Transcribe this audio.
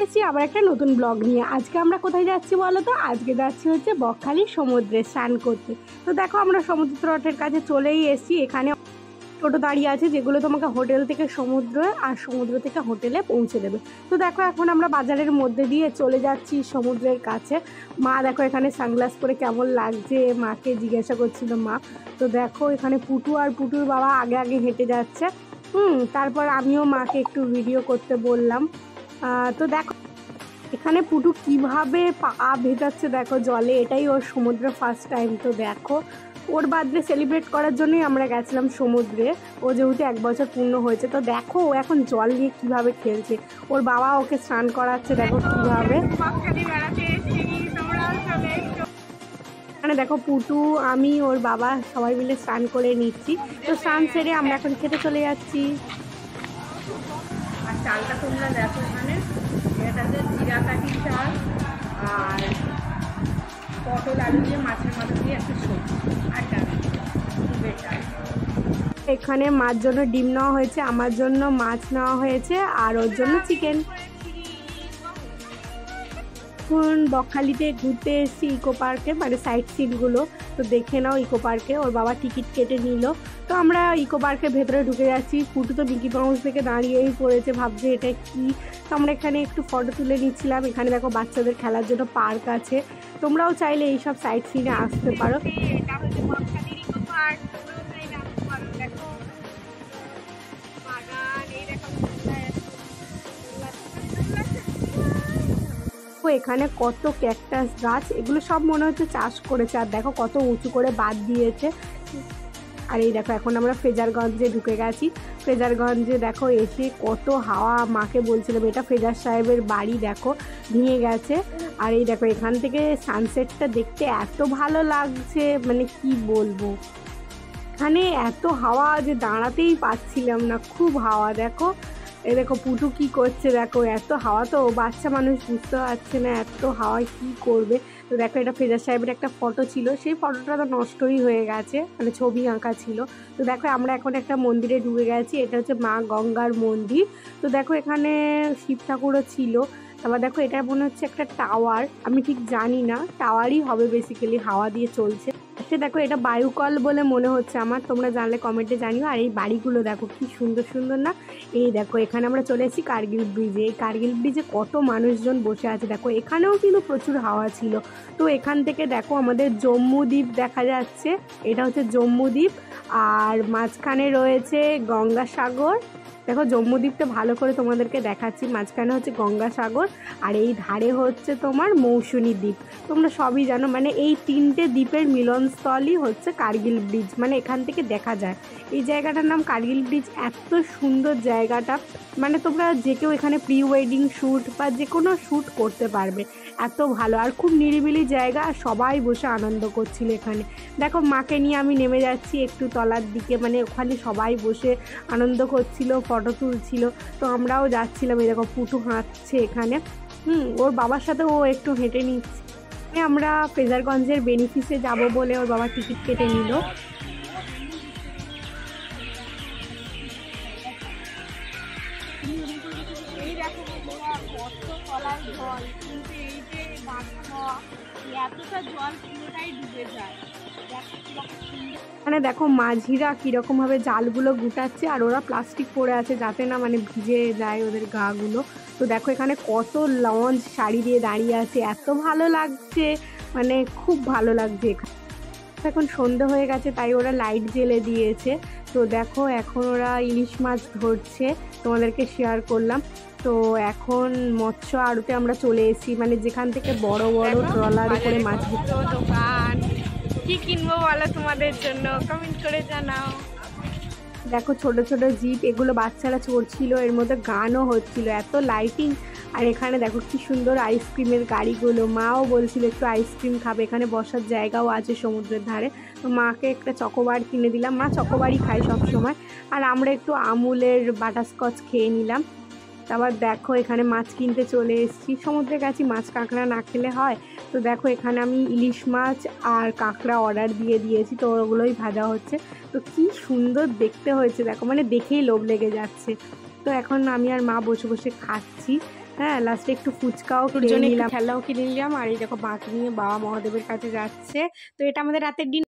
এসেছি আবার একটা নতুন ব্লগ নিয়ে। আজকে আমরা কোথায় যাচ্ছি বলো তো? আজকে যাচ্ছি হচ্ছে বকখালি সমুদ্রে স্নান করতে। তো দেখো আমরা সমুদ্র তটের কাছে চলেই এসেছি। এখানে টোটো দাঁড়িয়ে আছে যেগুলো তোমাকে হোটেল থেকে সমুদ্রে আর সমুদ্র থেকে হোটেলে পৌঁছে দেবে। তো দেখো এখন আমরা বাজারের মধ্যে দিয়ে চলে যাচ্ছি সমুদ্রের কাছে। মা দেখো এখানে সানগ্লাস পরে কেমন লাগছে, মাকে জিজ্ঞাসা করছিল মা। তো দেখো এখানে পুটু আর পুটুর বাবা আগে আগে হেঁটে যাচ্ছে। তারপর আমিও মাকে একটু ভিডিও করতে বললাম। তো দেখো এখানে পুটু কিভাবে পা ভেজাচ্ছে দেখো জলে, এটাই ওর সমুদ্রে ফার্স্ট টাইম। তো দেখো ওর বার্থডে সেলিব্রেট করার জন্যই আমরা গেছিলাম সমুদ্রে। ও যেহেতু 1 বছর পূর্ণ হয়েছে। তো দেখো ও এখন জল নিয়ে কিভাবে খেলছে, ওর বাবা ওকে স্নান করাচ্ছে দেখো কিভাবে। এখানে দেখো পুটু, আমি, ওর বাবা সবাই মিলে স্নান করে নিচ্ছি। তো স্নান সেরে আমরা এখন খেতে চলে যাচ্ছি। আর চালটা তোমরা দেখো এখানে, এটা হচ্ছে জিরাকাঠি চাল আর পটল আলু দিয়ে মাছের মাথা দিয়ে একটা সবজি আর ডাল, মুগের ডাল। এখানে মার জন্য ডিম নেওয়া হয়েছে, আমার জন্য মাছ নেওয়া হয়েছে আর ওর জন্য চিকেন। এখন বকখালিতে ঘুরতে এসেছি ইকো পার্কে, মানে সাইট সিনগুলো তো দেখে নাও ইকো পার্কে। ওর বাবা টিকিট কেটে নিল। তো আমরা ইকো পার্কের ভেতরে ঢুকে যাচ্ছি। পুটু তো মিকি মাউস থেকে দাঁড়িয়েই পড়েছে, ভাবছে এটা কি। তো আমরা এখানে একটু ফটো তুলে নিচ্ছিলাম। এখানে দেখো বাচ্চাদের খেলার জন্য পার্ক আছে, তোমরাও চাইলে এইসব সাইট সিনে আসতে পারো। এটা হচ্ছে বকখালির ইকো পার্ক, তোমরাও চাইলে আসতে পারো। দেখো বাগান, এই দেখো এখানে কত ক্যাকটাস গাছ, এগুলো সব মনে হচ্ছে চাষ করেছে। আর দেখো কত উঁচু করে বাঁধ দিয়েছে। আর এই দেখো এখন আমরা ফ্রেজারগঞ্জে ঢুকে গেছি। ফ্রেজারগঞ্জে দেখো এসে কত হাওয়া, মাকে বলছিলাম এটা ফ্রেজার সাহেবের বাড়ি, দেখো ভেঙে গেছে। আর এই দেখো এখান থেকে সানসেটটা দেখতে এত ভালো লাগছে, মানে কি বলবো। এখানে এত হাওয়া যে দাঁড়াতেই পাচ্ছিলাম না, খুব হাওয়া। দেখো এই দেখো পুটু কি করছে, দেখো এত হাওয়া, তো বাচ্চা মানুষ বুঝতে পারছে না এত হাওয়ায় কি করবে। তো দেখো এটা ফ্রেজার সাহেবের একটা ফটো ছিল, সেই ফটোটা তো নষ্টই হয়ে গেছে, মানে ছবি আঁকা ছিল। তো দেখো আমরা এখন একটা মন্দিরে ঢুকে গেছি, এটা হচ্ছে মা গঙ্গার মন্দির। তো দেখো এখানে শিব ঠাকুরও ছিল। তারপর দেখো এটা মনে হচ্ছে একটা টাওয়ার, আমি ঠিক জানি না, টাওয়ারই হবে বেসিক্যালি, হাওয়া দিয়ে চলছে। দেখো এটা বায়ুকল বলে মনে হচ্ছে আমার, তোমরা জানলে কমেন্টে জানিও। আর এই বাড়িগুলো দেখো কি সুন্দর সুন্দর না। এই দেখো এখানে আমরা চলে এসেছি কার্গিল ব্রিজে। এই কার্গিল ব্রিজে কত মানুষজন বসে আছে দেখো, এখানেও কিন্তু প্রচুর হাওয়া ছিল। তো এখান থেকে দেখো আমাদের জম্মুদ্বীপ দেখা যাচ্ছে, এটা হচ্ছে জম্মুদ্বীপ। আর মাঝখানে রয়েছে গঙ্গাসাগর। দেখো জম্মুদ্বীপটা ভালো করে তোমাদেরকে দেখাচ্ছি, মাঝখানে হচ্ছে গঙ্গাসাগর আর এই ধারে হচ্ছে তোমার মৌসুনী দ্বীপ। তোমরা সবই জানো, মানে এই 3টে দ্বীপের মিলনস্থলই হচ্ছে কার্গিল ব্রিজ, মানে এখান থেকে দেখা যায়। এই জায়গাটার নাম কার্গিল ব্রিজ। এত সুন্দর জায়গাটা, মানে তোমরা যে কেউ এখানে প্রি ওয়েডিং শ্যুট বা যে কোনো শ্যুট করতে পারবে, এত ভালো। আর খুব নিরিবিলি জায়গা, আর সবাই বসে আনন্দ করছিল এখানে। দেখো মাকে নিয়ে আমি নেমে যাচ্ছি একটু তলার দিকে, মানে ওখানে সবাই বসে আনন্দ করছিল, ফটো তুলছিল। তো আমরাও যাচ্ছিলাম। এই দেখো পুটু হাঁটছে এখানে, ওর বাবার সাথে ও একটু হেঁটে নিচ্ছে। আমরা ফ্রেজারগঞ্জের বেনিফিসে যাব বলে ওর বাবা টিকিট কেটে নিল। এই দেখো কত তলায় জল, কিন্তু এই যে বাঁধা এতটা জল পুরোটাই ডুবে যায়। মানে দেখো মাঝিরা কিরকম ভাবে জালগুলো গুটাচ্ছে, আর ওরা প্লাস্টিক পরে আছে যাতে না মানে ভিজে যায় ওদের গা গুলো। তো দেখো এখানে কত লঞ্চ শাড়ি দিয়ে দাঁড়িয়ে আছে, এত ভালো লাগছে, মানে খুব ভালো লাগছে। এখন সন্ধে হয়ে গেছে তাই ওরা লাইট জ্বেলে দিয়েছে। তো দেখো এখন ওরা ইলিশ মাছ ধরছে, তোমাদেরকে শেয়ার করলাম। তো এখন মৎস্য আড়তে আমরা চলে এসেছি, মানে যেখান থেকে বড় বড় ট্রলারে করে মাছ দোকান। কি কিনবো বলো তোমাদের জন্য, কমেন্ট করে জানাও। দেখো ছোট ছোট জিপ, এগুলো বাচ্চারা চড়ছিল, এর মধ্যে গানও হচ্ছিল, এত লাইটিং। আর এখানে দেখো কি সুন্দর আইসক্রিমের গাড়িগুলো, মাও বলছিল একটু আইসক্রিম খাবে, এখানে বসার জায়গাও আছে সমুদ্রের ধারে। তো মাকে একটা চকোবার কিনে দিলাম, মা চকোবারই খায় সব সময়। আর আমরা একটু আমুলের বাটারস্কচ খেয়ে নিলাম। তারপর দেখো এখানে মাছ কিনতে চলে এসেছি, সমুদ্রে গেছি, মাছ কাঁকড়া না খেলে হয়। তো দেখো এখানে আমি ইলিশ মাছ আর কাঁকড়া অর্ডার দিয়ে দিয়েছি, তো ওগুলোই ভাজা হচ্ছে। তো কি সুন্দর দেখতে হয়েছে দেখো, মানে দেখেই লোভ লেগে যাচ্ছে। তো এখন আমি আর মা বসে বসে খাচ্ছি। হ্যাঁ, লাস্টে একটু ফুচকাও খেয়ে নিলাম, খেলাও কিনে নিলাম। আর এই দেখো মাকে নিয়ে বাবা মহাদেবের কাছে যাচ্ছে। তো এটা আমাদের রাতের ডিনার।